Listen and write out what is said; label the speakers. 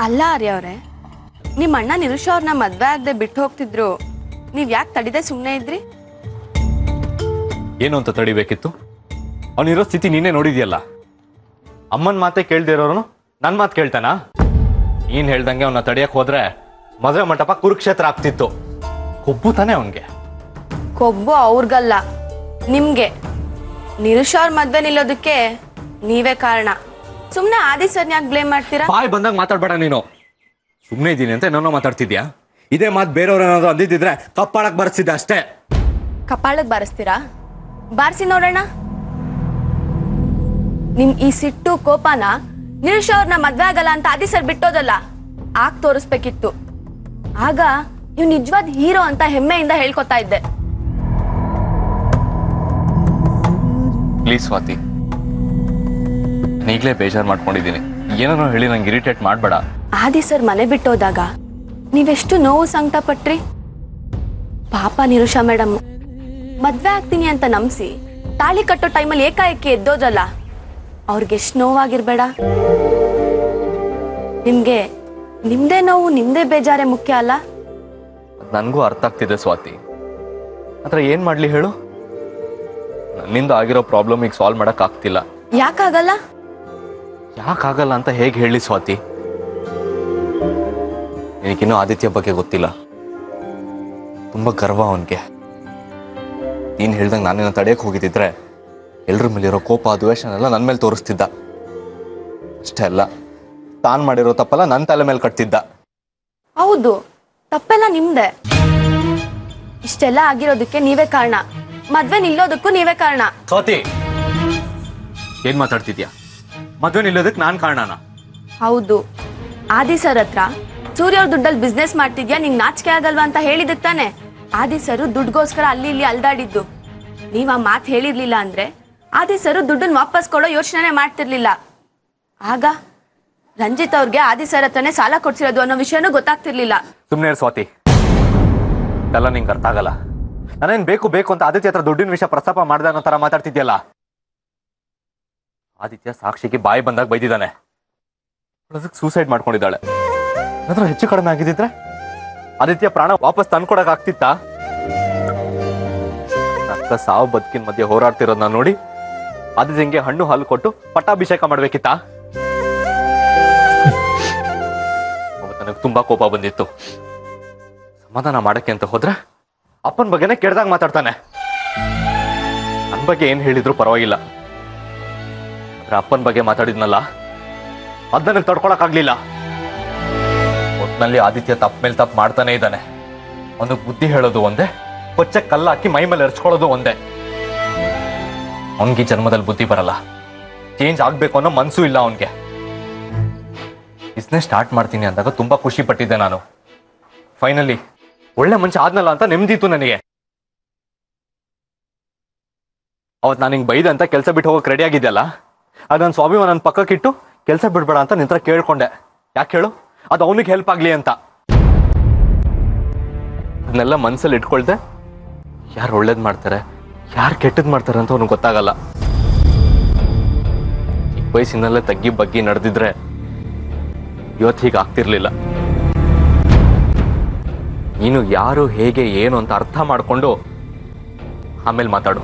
Speaker 1: ಅಲ್ಲ ಆರ್ಯ ಅವರೇ, ನಿಮ್ಮ ಅಣ್ಣ ನಿರುಷ ಅವ್ರನ್ನ ಮದ್ವೆ ಆಗದೆ ಬಿಟ್ಟು ಹೋಗ್ತಿದ್ರು, ನೀವ್ ಯಾಕೆ ತಡಿದೆ ಸುಮ್ಮನೆ ಇದ್ರಿ?
Speaker 2: ಏನು ಅಂತ ತಡಿಬೇಕಿತ್ತು? ಅವನಿರೋ ಸ್ಥಿತಿ ನೀನೇ ನೋಡಿದ್ಯಲ್ಲ. ಅಮ್ಮನ ಮಾತೆ ಕೇಳ್ದೇ ಇರೋನು ನನ್ನ ಮಾತು ಕೇಳ್ತಾನ? ನೀನ್ ಹೇಳ್ದಂಗೆ ಅವನ್ನ ತಡಿಯಕ್ ಹೋದ್ರೆ ಮದುವೆ ಮಂಟಪ ಕುರುಕ್ಷೇತ್ರ ಆಗ್ತಿತ್ತು. ಕೊಬ್ಬು ತಾನೆ ಅವನ್ಗೆ.
Speaker 1: ಕೊಬ್ಬು ಅವ್ರಿಗಲ್ಲ, ನಿಮ್ಗೆ. ನಿರುಷ ಅವ್ರ ಮದ್ವೆ ನಿಲ್ಲೋದಕ್ಕೆ ನೀವೇ ಕಾರಣ. ಸುಮ್ನೆ ಆದಿ ಸರ್ನ ಯಾಕೆ ಬ್ಲೇಮ್ ಮಾಡ್ತೀರಾ?
Speaker 2: ಬಾಯ್ ಬಂದಾಗ ಮಾತಾಡ್ಬೇಡ ನೀನು. ಸುಮ್ಮನೆ ಇದ್ದೀನಿ ಅಂತ ಏನೋ ಮಾತಾಡ್ತಿದ್ಯಾ? ಇದೇ ಮಾತು ಬೇರೆಯವ್ರು ಏನಾದ್ರು ಅಂದಿದ್ದಿದ್ರೆ ಕಪ್ಪಾಳಕ್ ಬರ್ಸಿದ್ದೆ ಅಷ್ಟೇ.
Speaker 1: ಕಪಾಳಕ್ ಬಾರಿಸ್ತೀರಾ? ಬಾರಿಸಿ ನೋಡೋಣ. ನಿಮ್ ಈ ಸಿಟ್ಟು ಕೋಪನ ನಿರುಷ ಅವ್ರನ್ನ ಮದ್ವೆ ಆಗಲ್ಲ ಅಂತ ಆದಿ ಸರ್ ಬಿಟ್ಟೋದಲ್ಲ, ಆಗ ತೋರಿಸ್ಬೇಕಿತ್ತು. ಆಗ ನೀವು ನಿಜವಾದ ಹೀರೋ ಅಂತ ಹೆಮ್ಮೆಯಿಂದ ಹೇಳ್ಕೊತಾ ಇದ್ದೆ.
Speaker 2: ಪ್ಲೀಸ್ ಸ್ವಾತಿ, ಈಗಲೇ ಬೇಜಾರು ಮಾಡ್ಕೊಂಡಿದ್ದೀನಿ. ಏನೋ ಹೇಳಿ ನಂಗೆ ಇರಿಟೇಟ್ ಮಾಡಬೇಡ.
Speaker 1: ಆದಿ ಸರ್ ಮನೆ ಬಿಟ್ಟೋದಾಗ ನೀವೆಷ್ಟು ನೋವು ಸಂಕಟ ಪಟ್ರಿ. ಪಾಪ ನಿರುಷಾ ಮೇಡಮ್ ಮದ್ವೆ ಆಗ್ತೀನಿ ಅಂತ ನಂಬಿಸಿ ತಾಳಿ ಕಟ್ಟೋ ಟೈಮಲ್ಲಿ ಏಕಾಏಕಿ ಎದ್ದೋದಲ್ಲ, ಅವ್ರಿಗೆಷ್ಟು ನೋವಾಗಿರ್ಬೇಡ. ನಿಮ್ಗೆ ನಿಮ್ದೇ ನೋವು ನಿಮ್ದೇ ಬೇಜಾರೇ ಮುಖ್ಯ ಅಲ್ಲ?
Speaker 2: ನನಗೂ ಅರ್ಥ ಆಗ್ತಿದೆ ಸ್ವಾತಿ. ಆದ್ರೆ ಏನ್ ಮಾಡ್ಲಿ ಹೇಳು? ನನ್ನಿಂದ ಆಗಿರೋ ಪ್ರಾಬ್ಲಮ್ ಈಗ ಸಾಲ್ವ್ ಮಾಡಕ್ ಆಗ್ತಿಲ್ಲ.
Speaker 1: ಯಾಕಾಗಲ್ಲ?
Speaker 2: ಯಾಕಾಗಲ್ಲ ಅಂತ ಹೇಗೆ ಹೇಳಿ ಸ್ವಾತಿ? ನಿನಗಿನ್ನೂ ಆದಿತ್ಯ ಬಗ್ಗೆ ಗೊತ್ತಿಲ್ಲ. ತುಂಬಾ ಗರ್ವ ಅವನ್ಗೆ. ನೀನ್ ಹೇಳ್ದಂಗೆ ನಾನೇನ ತಡೆಯಕ್ ಹೋಗಿದ್ದಿದ್ರೆ ಎಲ್ರ ಮೇಲಿರೋ ಕೋಪ ದ್ವೇಷನೆಲ್ಲ ನನ್ನ ಮೇಲೆ ತೋರಿಸ್ತಿದ್ದ. ಅಷ್ಟೇ ಅಲ್ಲ, ತಾನ್ ಮಾಡಿರೋ ತಪ್ಪಲ್ಲ ನನ್ನ ತಲೆ ಮೇಲೆ ಕಟ್ತಿದ್ದ.
Speaker 1: ಹೌದು, ತಪ್ಪೆಲ್ಲ ನಿಮ್ದೆ. ಇಷ್ಟೆಲ್ಲ ಆಗಿರೋದಕ್ಕೆ ನೀವೇ ಕಾರಣ. ಮದ್ವೆ ನಿಲ್ಲೋದಕ್ಕೂ ನೀವೇ ಕಾರಣ.
Speaker 2: ಸ್ವಾತಿ, ಏನ್ ಮಾತಾಡ್ತಿದ್ಯಾ? ಮದ್ವೆ ನಿಲ್ಲೋದಕ್ಕೆ ನಾನ್ ಕಾರಣನ?
Speaker 1: ಹೌದು. ಆದಿ ಸರ್ ಹತ್ರ ಸೂರ್ಯ ಅವ್ರ ದುಡ್ಡಲ್ಲಿ ಬಿಸ್ನೆಸ್ ಮಾಡ್ತಿದ್ಯಾ, ನಿಂಗೆ ನಾಚಿಕೆ ಆಗಲ್ವಾ ಅಂತ ಹೇಳಿದಕ್ ತಾನೆ ಆದಿ ಸರ್ ದುಡ್ಗೋಸ್ಕರ ಅಲ್ಲಿ ಇಲ್ಲಿ ಅಲ್ದಾಡಿದ್ದು. ನೀವ್ ಆ ಮಾತು ಹೇಳಿರ್ಲಿಲ್ಲ ಅಂದ್ರೆ ಆದಿ ಸರ್ ದುಡ್ಡನ್ನ ವಾಪಸ್ ಕೊಡೋ ಯೋಚನೆ ಮಾಡ್ತಿರ್ಲಿಲ್ಲ. ಆಗ ರಂಜಿತ್ ಅವ್ರಿಗೆ ಆದಿ ಸರ್ ಹತ್ರನೇ ಸಾಲ ಕೊಡ್ಸಿರೋದು ಅನ್ನೋ ವಿಷಯನೂ ಗೊತ್ತಾಗ್ತಿರ್ಲಿಲ್ಲ.
Speaker 2: ಸುಮ್ನೆ ಸ್ವಾತಿ, ಎಲ್ಲ ನಿಂಗೆ ಅರ್ಥ ಆಗಲ್ಲ. ನಾನೇನ್ ಬೇಕು ಬೇಕು ಅಂತ ಆದಿತ್ಯ ಹತ್ರ ದುಡ್ಡಿನ ವಿಷಯ ಪ್ರಸ್ತಾಪ ಮಾಡ್ದೆ ಅನ್ನೋ ತರ ಮಾತಾಡ್ತಿದ್ಯಲ್ಲ. ಆದಿತ್ಯ ಸಾಕ್ಷಿಗೆ ಬಾಯಿ ಬಂದಾಗ ಬೈದಿದ್ದಾನೆ. ಅದಕ್ಕೆ ಸೂಸೈಡ್ ಮಾಡ್ಕೊಂಡಿದ್ದಾಳೆ. ಅದ್ರ ಹೆಚ್ಚು ಕಡಿಮೆ ಆಗಿದ್ದಿದ್ರೆ ಆದಿತ್ಯ ಪ್ರಾಣ ವಾಪಸ್ ತಂದ್ಕೊಡಕ್ ಆಗ್ತಿತ್ತಾ? ರಕ್ತ ಸಾವು ಬದುಕಿನ ಮಧ್ಯೆ ಹೋರಾಡ್ತಿರೋದನ್ನ ನೋಡಿ ಆದಿತ್ಯಂಗೆ ಹಣ್ಣು ಹಾಲು ಕೊಟ್ಟು ಪಟ್ಟಾಭಿಷೇಕ ಮಾಡ್ಬೇಕಿತ್ತಾ? ನನಗೆ ತುಂಬಾ ಕೋಪ ಬಂದಿತ್ತು. ಸಮಾಧಾನ ಮಾಡಕ್ಕೆ ಅಂತ ಹೋದ್ರೆ ಅಪ್ಪನ ಬಗ್ಗೆನೇ ಕೆಡ್ದಾಗ ಮಾತಾಡ್ತಾನೆ. ನನ್ನ ಬಗ್ಗೆ ಏನ್ ಹೇಳಿದ್ರು ಪರವಾಗಿಲ್ಲ, ಆದ್ರೆ ಅಪ್ಪನ ಬಗ್ಗೆ ಮಾತಾಡಿದ್ನಲ್ಲ, ಅದ್ ನನಗೆ ತಡ್ಕೊಳಕ್ ಆಗ್ಲಿಲ್ಲ. ಒಟ್ನಲ್ಲಿ ಆದಿತ್ಯ ತಪ್ಪ ಮೇಲೆ ತಪ್ಪು ಮಾಡ್ತಾನೆ ಇದ್ದಾನೆ. ಅವನಿಗೆ ಬುದ್ಧಿ ಹೇಳೋದು ಒಂದೇ, ಕೊಚ್ಚೆ ಕಲ್ಲ ಹಾಕಿ ಮೈ ಮೇಲೆ ಎರ್ಚ್ಕೊಳ್ಳೋದು ಒಂದೇ. ಅವನ್ಗೆ ಜನ್ಮದಲ್ಲಿ ಬುದ್ಧಿ ಬರಲ್ಲ. ಚೇಂಜ್ ಆಗ್ಬೇಕು ಅನ್ನೋ ಮನ್ಸು ಇಲ್ಲ ಅವನ್ಗೆ. ಬಿಸ್ನೆಸ್ ಸ್ಟಾರ್ಟ್ ಮಾಡ್ತೀನಿ ಅಂದಾಗ ತುಂಬಾ ಖುಷಿ ಪಟ್ಟಿದ್ದೆ ನಾನು. ಫೈನಲಿ ಒಳ್ಳೆ ಮನುಷ್ಯ ಆದ್ನಲ್ಲ ಅಂತ ನೆಮ್ಮದಿತ್ತು ನನಗೆ. ಅವತ್ ನಾನು ಹಿಂಗ್ ಬೈದೆ ಅಂತ ಕೆಲಸ ಬಿಟ್ಟು ಹೋಗಕ್ ರೆಡಿ ಆಗಿದ್ದೆಲ್ಲ, ಅದು ನನ್ನ ಸ್ವಾಭಿಮಾನ ನನ್ನ ಪಕ್ಕಕ್ಕಿಟ್ಟು ಕೆಲಸ ಬಿಡ್ಬೇಡ ಅಂತ ನಿಂತರ ಕೇಳ್ಕೊಂಡೆ. ಯಾಕೆ ಹೇಳು? ಅದು ಅವನಿಗೆ ಹೆಲ್ಪ್ ಆಗ್ಲಿ ಅಂತ. ಅದನ್ನೆಲ್ಲ ಮನ್ಸಲ್ಲಿ ಇಟ್ಕೊಳ್ದೆ ಯಾರು ಒಳ್ಳೇದ್ ಮಾಡ್ತಾರೆ ಯಾರು ಕೆಟ್ಟದ್ ಮಾಡ್ತಾರೆ ಅಂತ ಅವನಿಗೆ ಗೊತ್ತಾಗಲ್ಲ. ಚಿಕ್ಕ ವಯಸ್ಸಿನಲ್ಲೇ ತಗ್ಗಿ ಬಗ್ಗಿ ನಡೆದಿದ್ರೆ ಇವತ್ತು ಹೀಗೆ ಆಗ್ತಿರ್ಲಿಲ್ಲ. ನೀನು ಯಾರು ಹೇಗೆ ಏನು ಅಂತ ಅರ್ಥ ಮಾಡ್ಕೊಂಡು ಆಮೇಲೆ ಮಾತಾಡು.